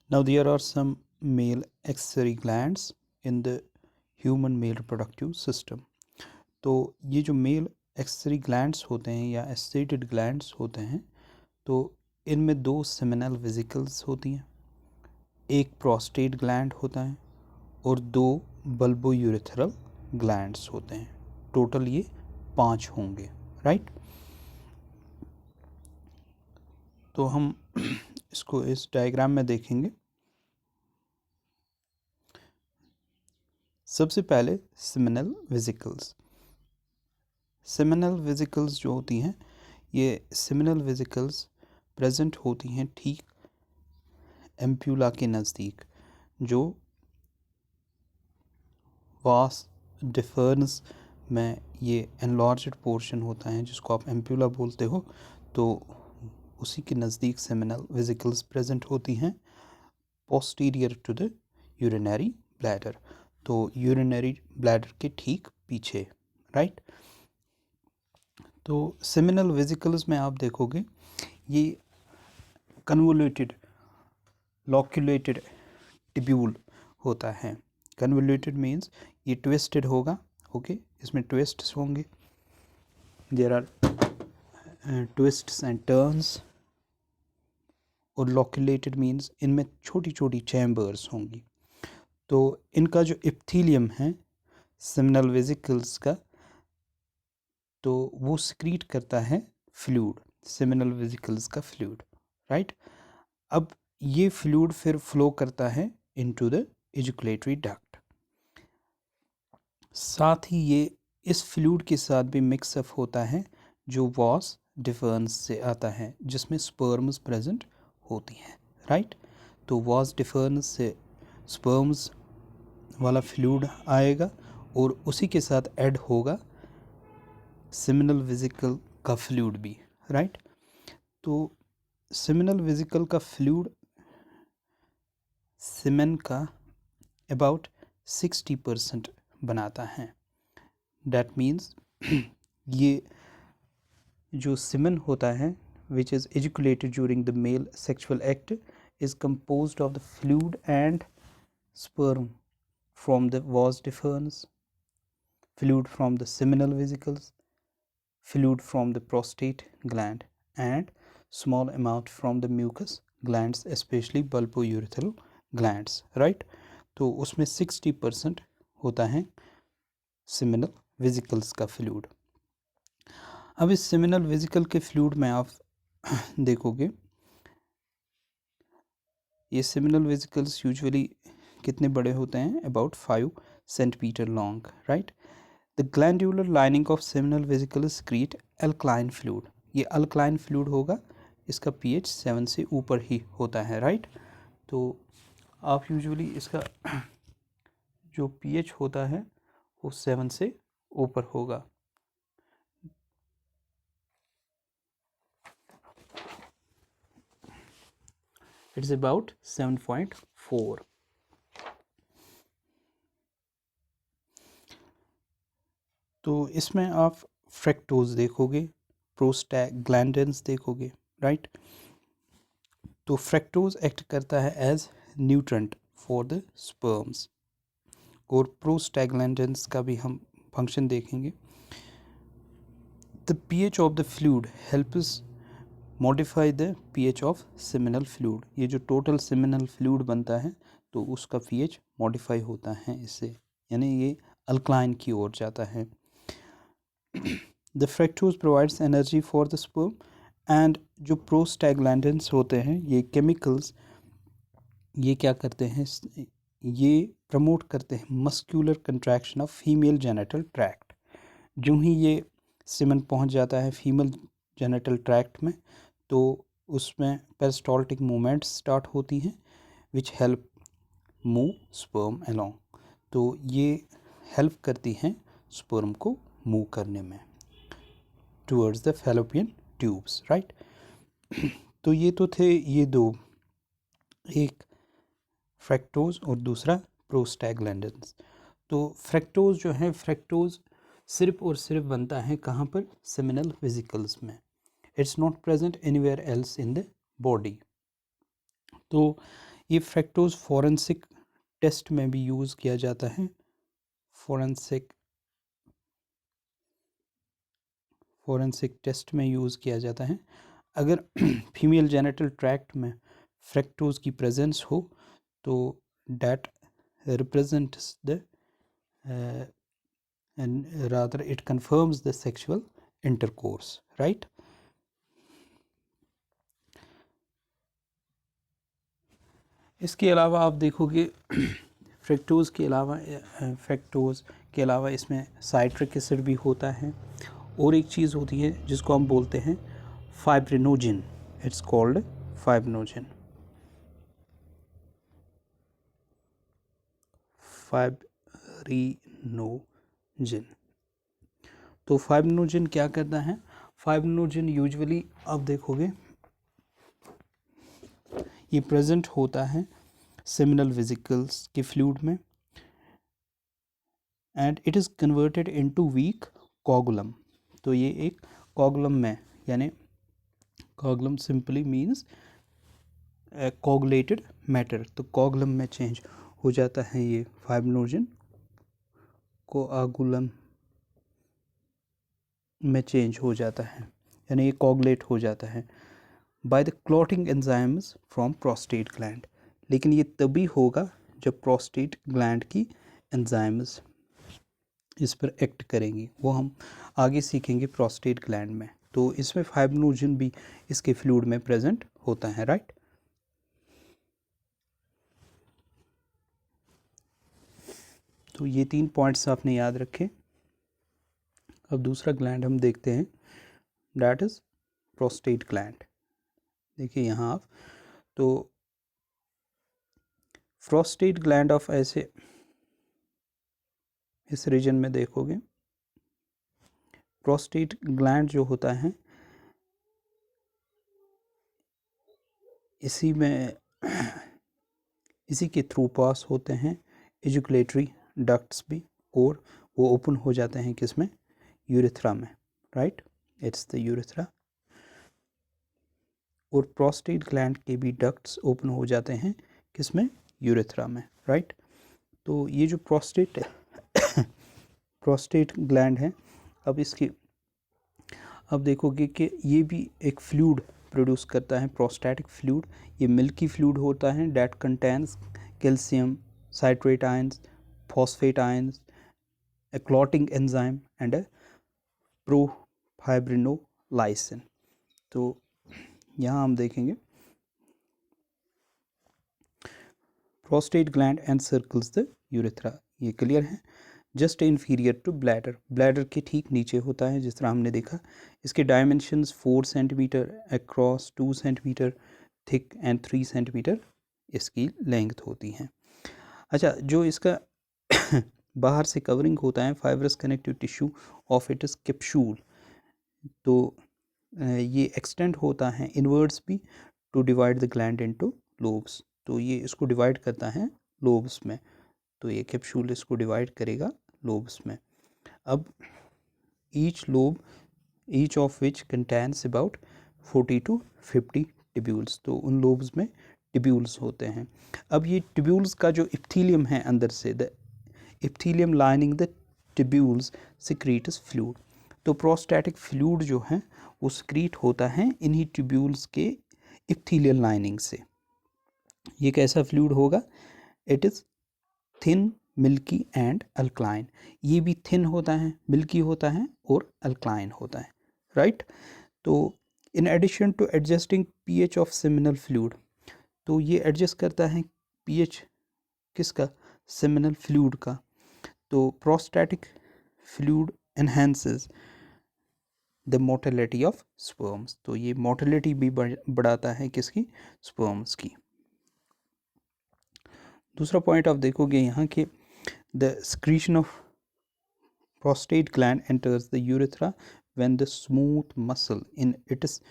Now there are some male accessory glands in the human male reproductive system. तो ये जो mail accessory glands होते हैं या एस्टेटेड ग्लैंड्स होते हैं, तो इनमें दो सेमिनल वेसिकल्स होती हैं, एक प्रोस्टेट ग्लैंड होता है और दो बल्बोयूरेथ्रल ग्लैंड्स होते हैं। टोटल ये 5 होंगे, राइट। तो हम इसको इस डायग्राम में देखेंगे। सबसे पहले सेमिनल वेसिकल्स। सेमिनल वेसिकल्स जो होती हैं, ये सेमिनल वेसिकल्स प्रेजेंट होती हैं ठीक एम्प्यूला के नज़दीक, जो वास डिफर्न्स में ये एनलार्ज्ड पोर्शन होता है जिसको आप एम्प्यूला बोलते हो। तो उसी के नज़दीक सेमिनल वेसिकल्स प्रेजेंट होती हैं posterior to the urinary bladder, तो यूरिनरी ब्लैडर के ठीक पीछे, राइट। तो सेमिनल वेसिकल्स में आप देखोगे ये कन्वोल्यूटेड लॉक्यूलेटेड टिब्यूल होता है। कन्वोल्यूटेड मीन्स ये ट्विस्टेड होगा, ओके, इसमें ट्विस्ट्स होंगे, there are twists and turns. और लॉक्यूलेटेड मीन्स इनमें छोटी छोटी चैम्बर्स होंगी। तो इनका जो इप्थीलियम है सेमिनल वेसिकल्स का, तो वो सिक्रीट करता है फ्लूइड, सेमिनल वेसिकल्स का फ्लूइड, राइट। अब ये फ्लूइड फिर फ्लो करता है इनटू द एजुकुलेटरी डक्ट। साथ ही ये इस फ्लूइड के साथ भी मिक्सअप होता है जो वास डिफर्न्स से आता है, जिसमें स्पर्म्स प्रेजेंट होती हैं, राइट। तो वास डिफर्न्स से स्पर्म्स वाला फ्लूइड आएगा और उसी के साथ ऐड होगा सेमिनल वेसिकल का फ्लूइड भी, राइट। तो सेमिनल वेसिकल का फ्लूइड सीमेन का अबाउट 60% बनाता है। डैट मीन्स ये जो सीमेन होता है which is ejaculated during the male sexual act is composed of the fluid and sperm from the vas deferens, fluid from the seminal vesicles, fluid from the prostate gland and small amount from the mucous glands, especially bulbourethral glands, right। तो उसमें 60% होता है seminal vesicles का fluid. अब इस seminal vesicle के fluid में आप देखोगे ये सेमिनल वेसिकल्स यूजुअली कितने बड़े होते हैं, about 5 centimetre long, right. The glandular lining of seminal vesicle create alkaline fluid. ये अल्कलाइन फ्लूइड होगा, इसका pH 7 से ऊपर ही होता है, राइट। तो आप यूजुअली इसका जो pH होता है वो 7 से ऊपर होगा। It's about 7.4। तो इसमें आप फ्रैक्टोज देखोगे, प्रोस्टाग्लैंडिन्स देखोगे, राइट। तो फ्रैक्टोज एक्ट करता है as nutrient for the sperms, और प्रोस्टाग्लैंडिन्स का भी हम फंक्शन देखेंगे। The pH of the fluid helps modify the pH of seminal fluid. ये जो टोटल सेमिनल फ्लूइड बनता है तो उसका pH मॉडिफाई होता है इससे, यानी ये अल्कलाइन की ओर जाता है। The fructose provides energy for the sperm, and जो प्रोस्टाग्लैंडिन्स होते हैं ये केमिकल्स ये क्या करते हैं, ये प्रमोट करते हैं muscular contraction of female genital tract. जो ही ये सीमेन पहुंच जाता है फीमेल जेनिटल ट्रैक्ट में, तो उसमें पेरिस्टाल्टिक मूवमेंट्स स्टार्ट होती हैं which help move sperm along. तो ये हेल्प करती हैं स्पर्म को मूव करने में towards the fallopian tubes, right. तो ये तो थे ये दो, एक फ्रैक्टोज और दूसरा प्रोस्टाग्लैंडिन्स। तो फ्रैक्टोज जो है, फ्रैक्टोज सिर्फ और सिर्फ बनता है कहाँ पर, सेमिनल वेसिकल्स में। It's not present anywhere else in the body. तो ये फ्रैक्टोज फॉरेंसिक टेस्ट में भी यूज़ किया जाता है। फॉरेंसिक टेस्ट में यूज़ किया जाता है। अगर फीमेल जेनिटल ट्रैक्ट में फ्रैक्टोज की प्रेजेंस हो तो that represents the and rather it confirms the sexual intercourse, right? इसके अलावा आप देखोगे फ्रैक्टोज के अलावा इसमें साइट्रिक एसिड भी होता है और एक चीज़ होती है जिसको हम बोलते हैं फाइब्रिनोजिन। It's called fibrinogen. तो फाइब्रिनोजिन क्या करता है? फाइब्रिनोजिन यूजुअली आप देखोगे ये प्रेजेंट होता है सेमिनल वेसिकल्स के फ्लूइड में and it is converted into weak coagulum. तो ये एक कोगुलम में, यानी coagulum simply means coagulated matter, तो कोगुलम में चेंज हो जाता है ये फाइब्रिनोजिन, कोआगुलम में चेंज हो जाता है, यानी ये कोगुलेट हो जाता है by the clotting enzymes from prostate gland. लेकिन ये तभी होगा जब प्रोस्टेट ग्लैंड की एंजाइम्स इस पर एक्ट करेंगी, वो हम आगे सीखेंगे प्रोस्टेट ग्लैंड में। तो इसमें फाइब्रिनोजिन भी इसके फ्लूइड में प्रेजेंट होता है, राइट। तो ये 3 पॉइंट्स आपने याद रखे। अब दूसरा ग्लैंड हम देखते हैं, दैट इज प्रोस्टेट ग्लैंड। देखिए यहाँ आप, तो प्रोस्टेट ग्लैंड ऑफ ऐसे इस रीजन में देखोगे, प्रोस्टेट ग्लैंड जो होता है इसी में इसी के थ्रू पास होते हैं एजुकुलेटरी डक्ट्स भी, और वो ओपन हो जाते हैं किसमें? यूरेथ्रा में, राइट। It's the urethra. और प्रोस्टेट ग्लैंड के भी डक्ट्स ओपन हो जाते हैं किसमें? यूरेथ्रा में, राइट। तो ये जो प्रोस्टेट ग्लैंड है, अब इसकी अब देखोगे कि ये भी एक फ्लूइड प्रोड्यूस करता है, प्रोस्टैटिक फ्लूइड। ये मिल्की फ्लूइड होता है that contains calcium, citrate ions, phosphate ions, a clotting enzyme and a profibrinolysin। तो यहाँ हम देखेंगे प्रोस्टेट ग्लैंड एनसर्कल्स द यूरेथ्रा, ये क्लियर है। जस्ट इन्फीरियर टू ब्लैडर के ठीक नीचे होता है, जिस तरह हमने देखा। इसके dimensions 4 centimetre across, 2 centimetre thick and 3 centimetre इसकी लेंथ होती है। अच्छा, जो इसका बाहर से कवरिंग होता है fibrous connective tissue of its capsule, तो ये एक्सटेंड होता है इनवर्ड्स भी to divide the gland into lobes. तो ये इसको डिवाइड करता है लोब्स में, तो ये कैप्सूल इसको डिवाइड करेगा लोब्स में। अब each of which contains about 40 to 50 tubules, तो उन लोब्स में टिब्यूल्स होते हैं। अब ये टिब्यूल्स का जो इप्थीलियम है अंदर से, the epithelium lining the tubules secretes fluid. तो प्रोस्टैटिक फ्लूइड जो है वो सिक्रीट होता है इन्हीं टिब्यूल्स के इप्थीलियल लाइनिंग से। ये कैसा फ्लूइड होगा? It is thin, milky and alkaline. ये भी थिन होता है, मिल्की होता है और अल्कलाइन होता है, राइट। तो in addition to adjusting pH of seminal fluid, तो ये एडजस्ट करता है पीएच किसका? सेमिनल फ्लूइड का। तो prostatic fluid enhances the motility of sperms, तो ये मोटिलिटी भी बढ़ाता है किसकी? स्पर्म्स की। दूसरा पॉइंट आप देखोगे यहाँ के, the secretion of prostate gland enters the urethra when the smooth muscle in its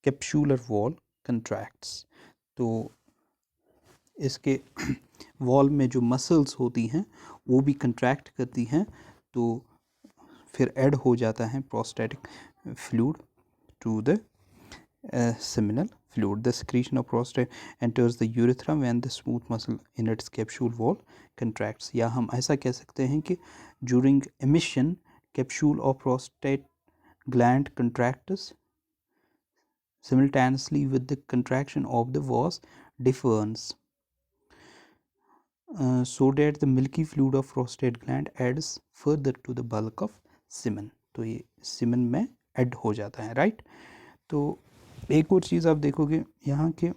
capsular wall contracts। तो इसके वॉल में जो मसल्स होती हैं वो भी कंट्रैक्ट करती हैं, तो फिर ऐड हो जाता है prostatic fluid to the seminal fluid. The secretion of prostate enters the urethra when the smooth muscle in its capsule wall contracts. या हम ऐसा कह सकते हैं कि during emission capsule of prostate gland contracts simultaneously with the contraction of the vas deferens, so that the milky fluid of prostate gland adds further to the bulk of semen. तो ये semen में add हो जाता है, right? तो एक और चीज़ आप देखोगे यहाँ के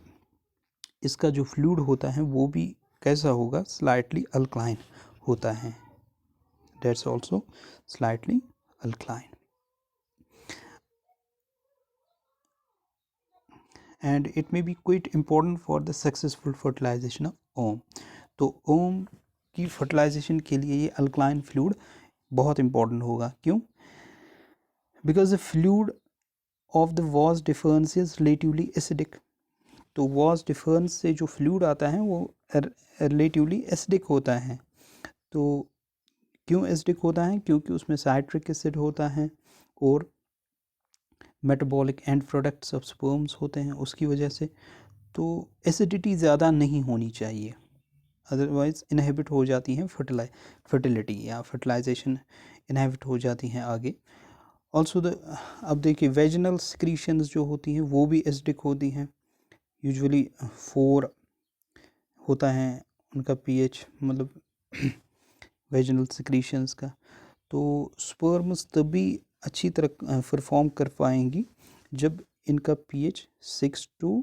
इसका जो फ्लूइड होता है वो भी कैसा होगा, स्लाइटली अल्कलाइन होता है, that's also slightly alkaline. And it may be quite important for the successful fertilisation of ovum. तो ओम की फर्टिलाइजेशन के लिए ये अल्कलाइन फ्लूइड बहुत इंपॉर्टेंट होगा. क्यों? Because the fluid of the vas deferens is relatively acidic. तो vas deferens से जो फ्लूइड आता है वो रिलेटिवली एसिडिक होता है. तो क्यों एसिडिक होता है? क्योंकि उसमें साइट्रिक एसिड होता है और metabolic and products of sperms होते हैं उसकी वजह से. तो एसिडिटी ज़्यादा नहीं होनी चाहिए, अदरवाइज इनहिबिट हो जाती हैं फर्टिलिटी या फर्टिलाइजेशन इनहिबिट हो जाती हैं आगे. ऑल्सो अब देखिए वेजिनल सिक्रीशंस जो होती हैं वो भी एसिडिक होती हैं. यूजुअली 4 होता है उनका पीएच, मतलब वेजिनल सिक्रीशंस का. तो स्पर्म्स तभी अच्छी तरह परफॉर्म कर पाएंगी जब इनका पीएच 6 to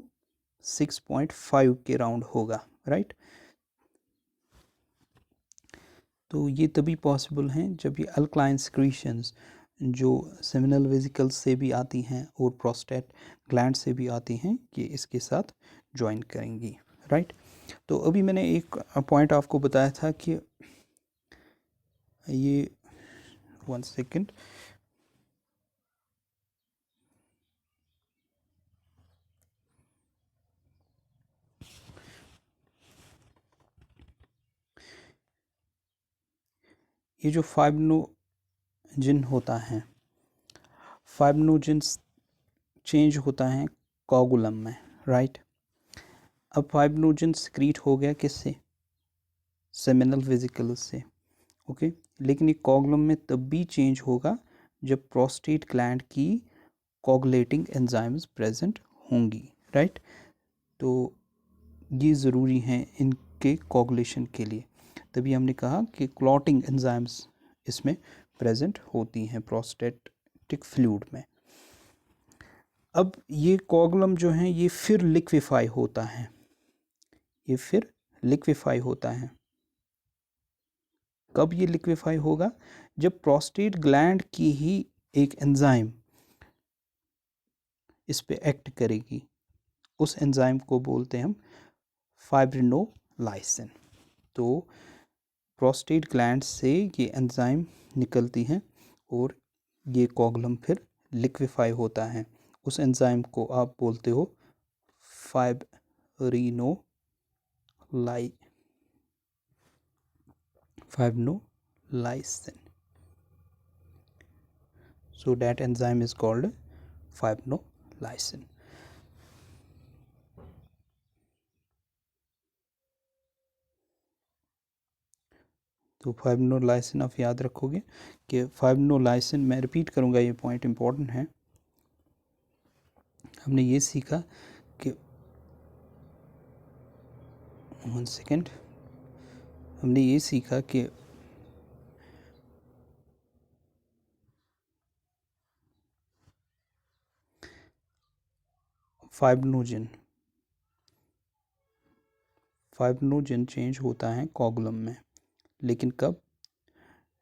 6.5 के राउंड होगा, राइट? तो ये तभी पॉसिबल हैं जब ये अल्कलाइन सिक्रीशंस जो सेमिनल वेसिकल्स से भी आती हैं और प्रोस्टेट ग्लैंड से भी आती हैं कि इसके साथ ज्वाइन करेंगी, राइट? तो अभी मैंने एक पॉइंट आपको बताया था कि ये 1 सेकेंड, ये जो फाइब्रिनोजिन होता है, फाइब्रिनोजिन चेंज होता है कोगुलम में, राइट? अब फाइब्रिनोजिन सिक्रीट हो गया किससे? सेमिनल वेसिकल्स से, ओके. लेकिन ये कोगुलम में तब भी चेंज होगा जब प्रोस्टेट ग्लैंड की कोगुलेटिंग एंजाइम्स प्रेजेंट होंगी, राइट? तो ये ज़रूरी हैं इनके कोगुलेशन के लिए. तभी हमने कहा कि क्लॉटिंग एंजाइम्स इसमें प्रेजेंट होती हैं प्रोस्टेटिक फ्लूइड में. अब ये कोगुलम जो है ये फिर लिक्विफाई होता है, ये फिर लिक्विफाई होता है. कब ये लिक्विफाई होगा? जब प्रोस्टेट ग्लैंड की ही एक एंजाइम इस पे एक्ट करेगी. उस एंजाइम को बोलते हैं हम फाइब्रिनोलाइसिन. तो प्रोस्टेट ग्लैंड से ये एंजाइम निकलती हैं और ये कोगुलम फिर लिक्विफाई होता है. उस एंजाइम को आप बोलते हो फाइब्रिनोलाइसिन. So that enzyme is called fibrinolysin. तो फाइब्रिनोलाइसिन आप याद रखोगे कि फाइब्रिनोलाइसिन, मैं रिपीट करूँगा, ये पॉइंट इम्पोर्टेंट है. हमने ये सीखा कि 1 सेकेंड, हमने ये सीखा कि फाइब्रिनोजिन चेंज होता है कोगुलम में. लेकिन कब?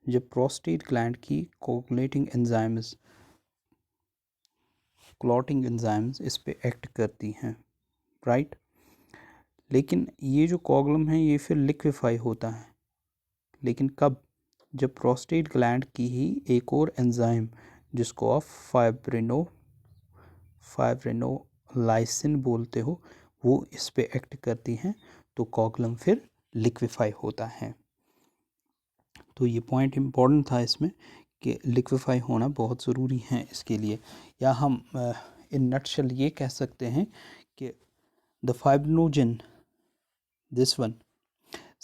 जब प्रोस्टेट ग्लैंड की कोगुलेटिंग एंजाइम्स, क्लॉटिंग एंजाइम्स इस पे एक्ट करती हैं, राइट? लेकिन ये जो कोगुलम है ये फिर लिक्विफाई होता है. लेकिन कब? जब प्रोस्टेट ग्लैंड की ही एक और एंजाइम जिसको आप फाइब्रिनोलाइसिन बोलते हो वो इस पे एक्ट करती हैं, तो कोगुलम फिर लिक्विफाई होता है. तो ये पॉइंट इम्पोर्टेंट था इसमें कि लिक्विफाई होना बहुत ज़रूरी है इसके लिए. या हम इन नटशेल ये कह सकते हैं कि the fibrinogen, this one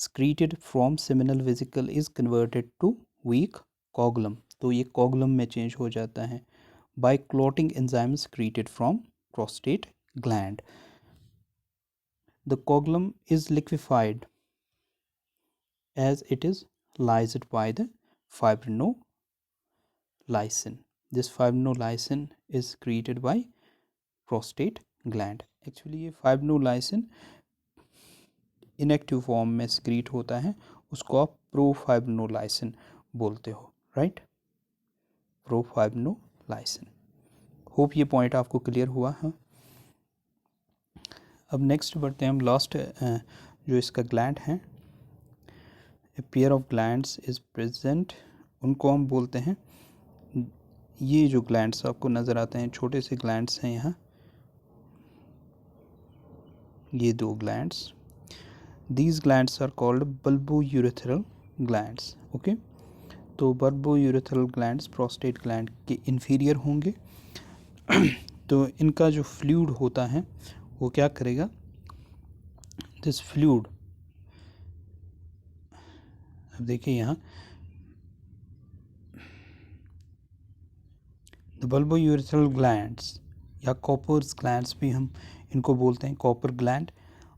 secreted from seminal vesicle is converted to weak coagulum, तो ये coagulum में चेंज हो जाता है by clotting enzyme secreted from prostate gland. The coagulum is liquefied as it is lysed by the fibrinolysin. This fibrinolysin is secreted by prostate gland. Actually ये fibrinolysin inactive form में secrete होता है, उसको आप प्रोफाइब्रिनोलाइसिन बोलते हो, राइट, प्रोफाइब्रिनोलाइसिन. होप ये point आपको क्लियर हुआ है. अब नेक्स्ट बढ़ते हैं हम लास्ट जो इसका ग्लैंड है, a pair of glands is present, उनको हम बोलते हैं, ये जो ग्लैंड्स आपको नज़र आते हैं छोटे से ग्लैंड्स हैं यहाँ, ये दो glands, these glands are called bulbourethral glands. Okay, तो bulbourethral glands prostate gland के inferior होंगे. तो इनका जो फ्लूइड होता है वो क्या करेगा, दिस फ्लूइड, अब देखिए यहाँ द bulbourethral glands या कॉपर्स ग्लैंड्स भी हम इनको बोलते हैं, कॉपर ग्लैंड,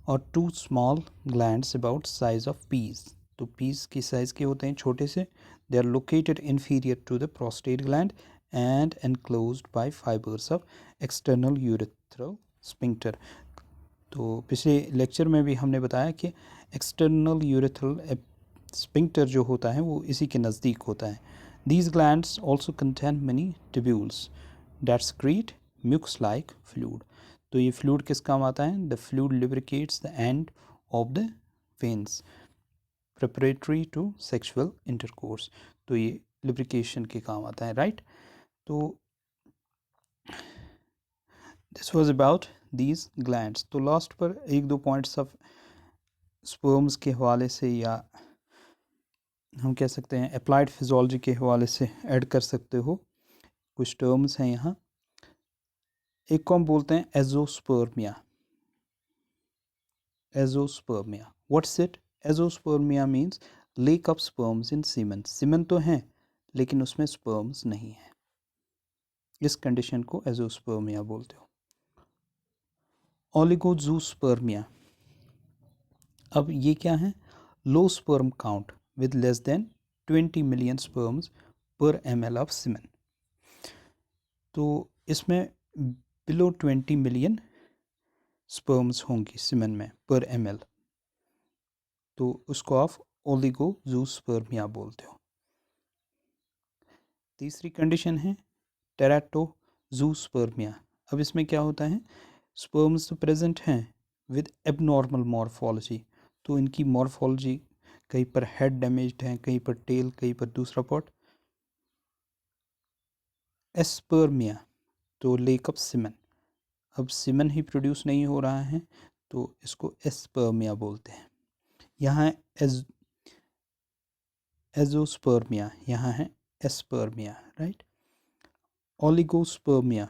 और two small glands about size of peas, तो पीस की साइज़ के होते हैं छोटे से. They are located inferior to the prostate gland and enclosed by fibers of external urethral sphincter. तो पिछले लेक्चर में भी हमने बताया कि एक्सटर्नल यूरेथ्रल स्पिंक्टर जो होता है वो इसी के नज़दीक होता है. These glands also contain money tubules that secrete mucus like fluid. तो ये फ्लूइड किस काम आता है, the fluid lubricates the end of the veins preparatory to sexual intercourse, तो ये लिब्रिकेशन के काम आता है, राइट. तो this was about these glands. तो लास्ट पर एक दो पॉइंट्स ऑफ स्पर्म्स के हवाले से, या हम कह सकते हैं अप्लाइड फिजियोलॉजी के हवाले से ऐड कर सकते हो. कुछ टर्म्स हैं यहाँ, एक को हम बोलते हैं azoospermia. Azoospermia, what's it, azoospermia means lake of sperms in semen. Semen तो हैं लेकिन उसमें स्पर्म्स नहीं है, इस कंडीशन को एजोस्पर्मिया बोलते हो. ओलिगोजूस्पर्मिया, अब ये क्या है, low sperm count with less than 20 million sperms पर ml ऑफ सीमन. तो इसमें बिलो 20 मिलियन स्पर्म्स होंगी सीमन में पर ml, तो उसको आप ओलिगोजूस्पर्मिया बोलते हो. तीसरी कंडीशन है टेराटोजूस्पर्मिया. अब इसमें क्या होता है, स्पर्म्स तो प्रेजेंट हैं विद एबनॉर्मल मॉर्फोलॉजी, तो इनकी मॉर्फोलॉजी कहीं पर हेड डैमेज्ड है, कहीं पर टेल, कहीं पर दूसरा पार्ट. एस्पर्मिया, तो लेक ऑफ सीमन, अब सीमन ही प्रोड्यूस नहीं हो रहा है तो इसको एस्पर्मिया बोलते हैं. यहाँ एजोस्पर्मिया, यहाँ है aspermia, right. Oligospermia,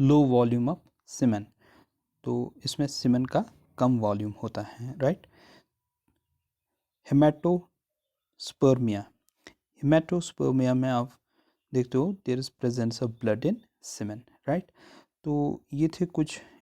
low volume of semen, तो इसमें सीमन का कम वॉल्यूम होता है, राइट. हेमाटोस्पर्मिया, हेमाटोस्पर्मिया में आप देखते हो there is presence of blood in semen, right. तो ये थे कुछ